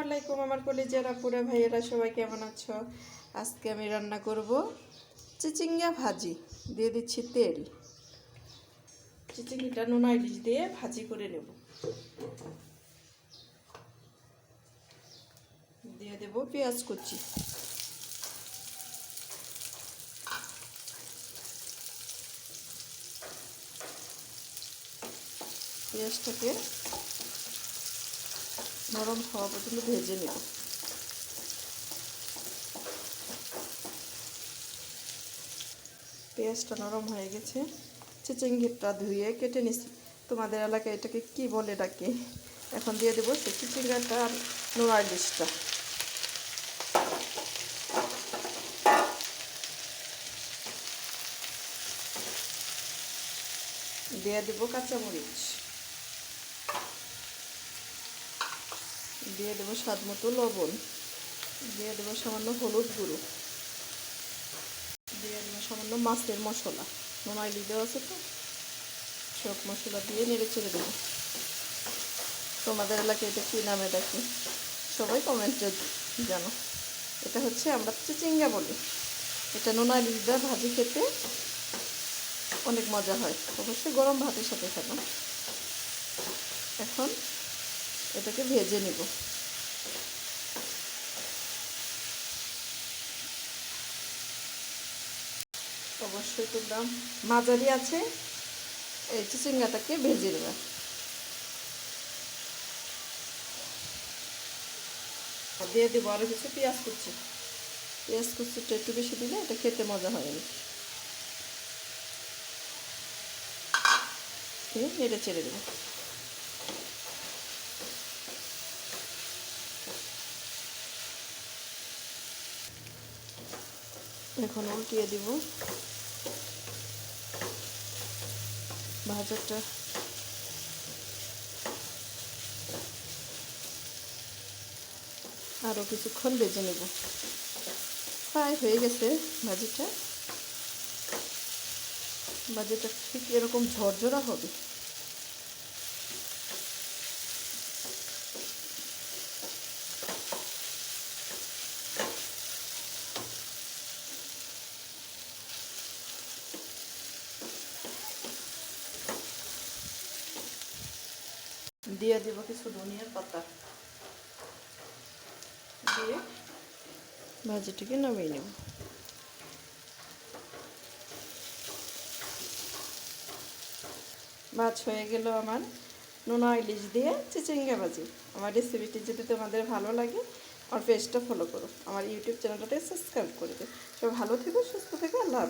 আলাইকুম আমার কলিজার আপুরা ভাইয়েরা, সবাই কেমন আছো? আজকে আমি রান্না করব চিচিঙ্গা ভাজি। দিয়ে দিচ্ছি তেল। চিচিঙ্গাটা নুন ইলিশ দিয়ে ভাজি করে নেব। দিয়ে দেব পেঁয়াজ কুচি। পেঁয়াজটাকে নরম হওয়া পর্যন্ত ভেজে নেব। পেঁয়াজটা নরম হয়ে গেছে। চিচিঙ্গাটা ধুয়ে কেটে নিচ্ছি। তোমাদের এলাকায় এটাকে কি বলে ডাকে? এখন দিয়ে দেবো সেই চিচিঙ্গাটা আর নুন ইলিশটা। দিয়ে দেবো কাঁচামরিচ। দিয়ে দেবো স্বাদ মতো লবণ। দিয়ে দেবো সামান্য হলুদ গুঁড়ো। দিয়ে দেবো সামান্য মাছের মশলা। নুন ইলিশ দেওয়া আছে তো, সব মশলা দিয়ে নেড়ে চেড়ে দেবো। তোমাদের এলাকায় এটা কী নামে ডাকি সবাই কমেন্টে জানো। এটা হচ্ছে আমরা চিচিঙ্গা বলি। এটা নুন ইলিশ দিয়ে ভাজি খেতে অনেক মজা হয়, অবশ্যই গরম ভাতের সাথে খাবো। এখন এটাকে ভেজে নিব। অবশ্যই তোমরা মাঝারি আছে এই চিচিঙ্গাটাকে ভেজে নেবে। দিয়ে দেবো আরও কিছু পেঁয়াজ কুচি। পেঁয়াজ কুচিটা একটু বেশি দিলে এটা খেতে মজা হয়। নেড়ে চেড়ে দেবো। এখন উল্টিয়ে দিব। ভাজাটা আরও কিছুক্ষণ ভেজে নেব। প্রায় হয়ে গেছে ভাজিটা। ভাজিটা ঠিক এরকম ঝরঝরা হবে। দিয়ে দিব কিছু ধনিয়ার পাতা। দিয়ে ভাজিটাকে নামিয়ে নেব। ভাজ হয়ে গেল আমার নুন ইলিশ দিয়ে চিচিঙ্গা ভাজি। আমার রেসিপিটি যদি তোমাদের ভালো লাগে আমার পেজটা ফলো করো, আমার ইউটিউব চ্যানেলটাকে সাবস্ক্রাইব করে দিও। সব ভালো থেকো, সুস্থ থেকো, আল্লাহ হাফেজ।